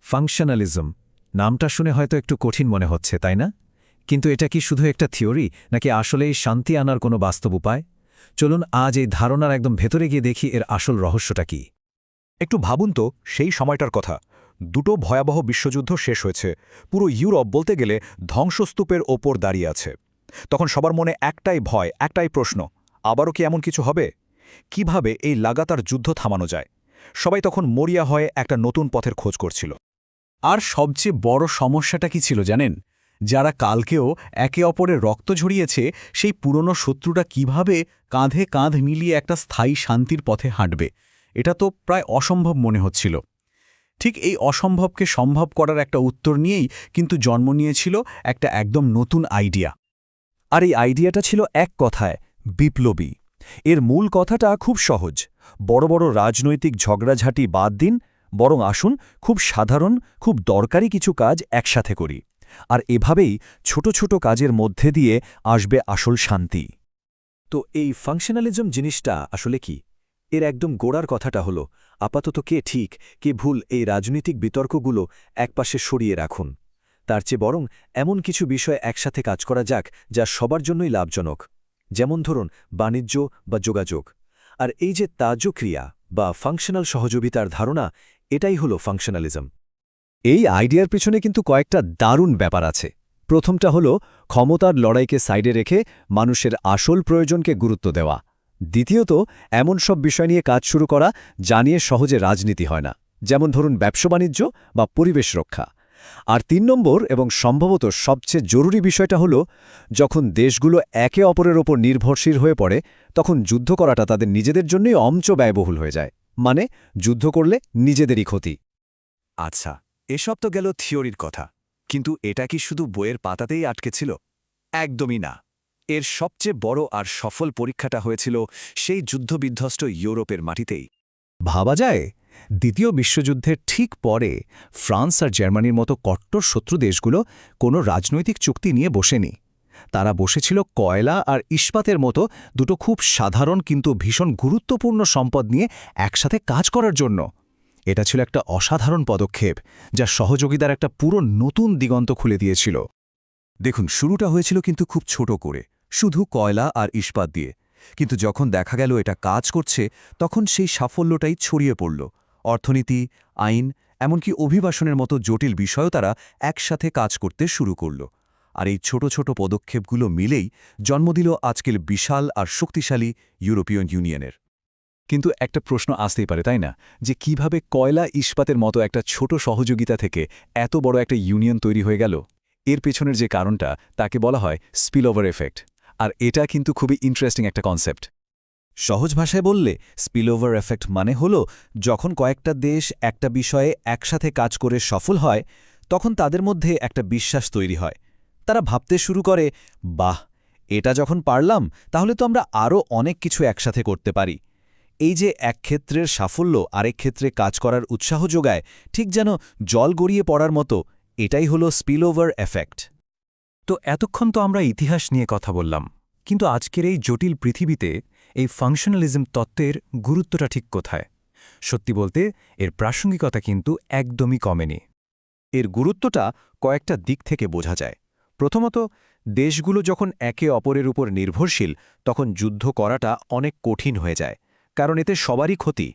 Functionalism নামটা শুনে হয়তো একটু কঠিন মনে হচ্ছে তাই না? কিন্তু এটা কি শুধু একটা থিওরি নাকি আসলেই শান্তি আনার কোনো বাস্তব উপায়? চলুন আজ এই ধারণার একদম ভেতরে গিয়ে দেখি এর আসল রহস্যটা কি। একটু ভাবুন তো সেই সময়টার কথা। দুটো ভয়াবহ বিশ্বযুদ্ধ শেষ হয়েছে, পুরো ইউরোপ বলতে গেলে ধ্বংসস্তূপের ওপর দাঁড়িয়ে আছে। তখন সবার মনে একটাই ভয়, একটাই প্রশ্ন, আবারও কি এমন কিছু হবে? কিভাবে এই লাগাতার যুদ্ধ থামানো যায়? সবাই তখন মরিয়া হয়ে একটা নতুন পথের খোঁজ করছিল। আর সবচেয়ে বড় সমস্যাটা কি ছিল জানেন? যারা কালকেও একে অপরের রক্ত ঝরিয়েছে, সেই পুরনো শত্রুটা কিভাবে কাঁধে কাঁধ মিলিয়ে একটা স্থায়ী শান্তির পথে হাঁটবে। এটা তো প্রায় অসম্ভব মনে হচ্ছিল। ঠিক এই অসম্ভবকে সম্ভব করার একটা উত্তর নিয়েই কিন্তু জন্ম নিয়েছিল একটা একদম নতুন আইডিয়া। আর এই আইডিয়াটা ছিল এক কথায় বিপ্লবী। এর মূল কথাটা খুব সহজ। বড় বড় রাজনৈতিক ঝগড়াঝাঁটি বাদ দিন, বরং আসুন খুব সাধারণ, খুব দরকারি কিছু কাজ একসাথে করি। আর এভাবেই ছোট ছোট কাজের মধ্যে দিয়ে আসবে আসল শান্তি। তো এই ফাংশনালিজম জিনিসটা আসলে কি? এর একদম গোড়ার কথাটা হলো আপাতত কে ঠিক কে ভুল এই রাজনৈতিক বিতর্কগুলো একপাশে সরিয়ে রাখুন। তার চেয়ে বরং এমন কিছু বিষয় একসাথে কাজ করা যাক যা সবার জন্যই লাভজনক। যেমন ধরুন বাণিজ্য বা যোগাযোগ। আর এই যে তাজক্রিয়া বা ফাংশনাল সহযোগিতার ধারণা, এটাই হলো ফাংশনালিজম। এই আইডিয়ার পিছনে কিন্তু কয়েকটা দারুণ ব্যাপার আছে। প্রথমটা হলো ক্ষমতার লড়াইকে সাইডে রেখে মানুষের আসল প্রয়োজনকে গুরুত্ব দেওয়া। দ্বিতীয়ত এমন সব বিষয় নিয়ে কাজ শুরু করা যা নিয়ে সহজে রাজনীতি হয় না, যেমন ধরুন ব্যবসা বাণিজ্য বা পরিবেশ রক্ষা। আর ৩ নম্বর এবং সম্ভবত সবচেয়ে জরুরি বিষয়টা হলো যখন দেশগুলো একে অপরের ওপর নির্ভরশীল হয়ে পড়ে, তখন যুদ্ধ করাটা তাদের নিজেদের জন্যই অমচ ব্যয়বহুল হয়ে যায়। মানে যুদ্ধ করলে নিজেদেরই ক্ষতি। আচ্ছা, এসব তো গেল থিওরির কথা, কিন্তু এটা কি শুধু বইয়ের পাতাতেই আটকে ছিল? একদমই না। এর সবচেয়ে বড় আর সফল পরীক্ষাটা হয়েছিল সেই যুদ্ধবিধ্বস্ত ইউরোপের মাটিতেই। ভাবা যায়, দ্বিতীয় বিশ্বযুদ্ধের ঠিক পরে ফ্রান্স আর জার্মানির মতো কট্টর শত্রু দেশগুলো কোনো রাজনৈতিক চুক্তি নিয়ে বসেনি। তারা বসেছিল কয়লা আর ইস্পাতের মতো দুটো খুব সাধারণ কিন্তু ভীষণ গুরুত্বপূর্ণ সম্পদ নিয়ে একসাথে কাজ করার জন্য। এটা ছিল একটা অসাধারণ পদক্ষেপ, যা সহযোগিতার একটা পুরো নতুন দিগন্ত খুলে দিয়েছিল। দেখুন, শুরুটা হয়েছিল কিন্তু খুব ছোট করে, শুধু কয়লা আর ইস্পাত দিয়ে। কিন্তু যখন দেখা গেল এটা কাজ করছে, তখন সেই সাফল্যটাই ছড়িয়ে পড়ল। অর্থনীতি, আইন, এমনকি অভিবাসনের মতো জটিল বিষয়ও তারা একসাথে কাজ করতে শুরু করল। আর এই ছোট ছোট পদক্ষেপগুলো মিলেই জন্ম দিল আজকের বিশাল আর শক্তিশালী ইউরোপীয় ইউনিয়নের। কিন্তু একটা প্রশ্ন আসতেই পারে, তাই না, যে কিভাবে কয়লা ইস্পাতের মতো একটা ছোট সহযোগিতা থেকে এত বড় একটা ইউনিয়ন তৈরি হয়ে গেল? এর পেছনের যে কারণটা, তাকে বলা হয় স্পিলওভার এফেক্ট। আর এটা কিন্তু খুবই ইন্টারেস্টিং একটা কনসেপ্ট। সহজ ভাষায় বললে স্পিলওভার এফেক্ট মানে হলো যখন কয়েকটা দেশ একটা বিষয়ে একসাথে কাজ করে সফল হয়, তখন তাদের মধ্যে একটা বিশ্বাস তৈরি হয়। তারা ভাবতে শুরু করে, বাহ, এটা যখন পারলাম তাহলে তো আমরা আরও অনেক কিছু একসাথে করতে পারি। এই যে এক ক্ষেত্রের সাফল্য আরেক ক্ষেত্রে কাজ করার উৎসাহ যোগায়, ঠিক যেন জল গড়িয়ে পড়ার মতো, এটাই হলো স্পিলওভার এফেক্ট। তো এতক্ষণ তো আমরা ইতিহাস নিয়ে কথা বললাম, কিন্তু আজকের এই জটিল পৃথিবীতে এই ফাংশনালিজম তত্ত্বের গুরুত্বটা ঠিক কোথায়? সত্যি বলতে এর প্রাসঙ্গিকতা কিন্তু একদমই কমেনি। এর গুরুত্বটা কয়েকটা দিক থেকে বোঝা যায়। প্রথমত, দেশগুলো যখন একে অপরের উপর নির্ভরশীল, তখন যুদ্ধ করাটা অনেক কঠিন হয়ে যায়, কারণ এতে সবারই ক্ষতি।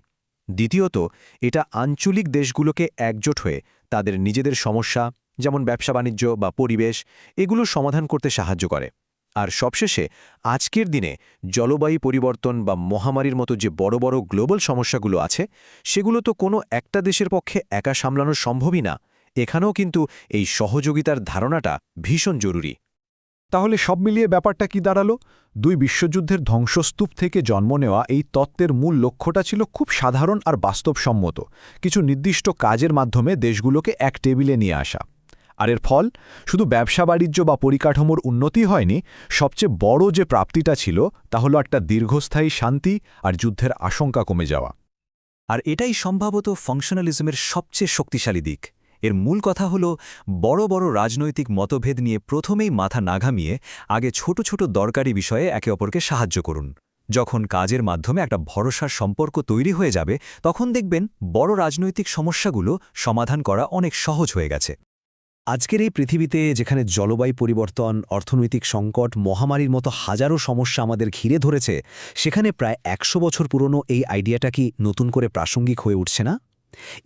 দ্বিতীয়ত, এটা আঞ্চলিক দেশগুলোকে একজোট হয়ে তাদের নিজেদের সমস্যা, যেমন ব্যবসা বাণিজ্য বা পরিবেশ, এগুলো সমাধান করতে সাহায্য করে। আর সবশেষে, আজকের দিনে জলবায়ু পরিবর্তন বা মহামারীর মতো যে বড় বড় গ্লোবাল সমস্যাগুলো আছে, সেগুলো তো কোনো একটা দেশের পক্ষে একা সামলানো সম্ভবই না। এখানেও কিন্তু এই সহযোগিতার ধারণাটা ভীষণ জরুরি। তাহলে সব মিলিয়ে ব্যাপারটা কি দাঁড়ালো? ২ বিশ্বযুদ্ধের ধ্বংসস্তূপ থেকে জন্ম নেওয়া এই তত্ত্বের মূল লক্ষ্যটা ছিল খুব সাধারণ আর বাস্তবসম্মত, কিছু নির্দিষ্ট কাজের মাধ্যমে দেশগুলোকে এক টেবিলে নিয়ে আসা। আর এর ফল শুধু ব্যবসা বাণিজ্য বা পরিকাঠামোর উন্নতি হয়নি, সবচেয়ে বড় যে প্রাপ্তিটা ছিল তা হলো একটা দীর্ঘস্থায়ী শান্তি আর যুদ্ধের আশঙ্কা কমে যাওয়া। আর এটাই সম্ভবত ফাংশনালিজমের সবচেয়ে শক্তিশালী দিক। এর মূল কথা হল বড় বড় রাজনৈতিক মতভেদ নিয়ে প্রথমেই মাথা না ঘামিয়ে আগে ছোট ছোট দরকারি বিষয়ে একে অপরকে সাহায্য করুন। যখন কাজের মাধ্যমে একটা ভরসার সম্পর্ক তৈরি হয়ে যাবে তখন দেখবেন বড় রাজনৈতিক সমস্যাগুলো সমাধান করা অনেক সহজ হয়ে গেছে। আজকের এই পৃথিবীতে যেখানে জলবায়ু পরিবর্তন, অর্থনৈতিক সংকট, মহামারীর মতো হাজারো সমস্যা আমাদের ঘিরে ধরেছে, সেখানে প্রায় ১০০ বছর পুরনো এই আইডিয়াটা কি নতুন করে প্রাসঙ্গিক হয়ে উঠছে না?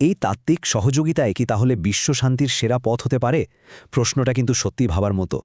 এই তাত্ত্বিক সহযোগিতায় কি তাহলে বিশ্বশান্তির সেরা পথ হতে পারে? প্রশ্নটা কিন্তু সত্যিই ভাবার মতো।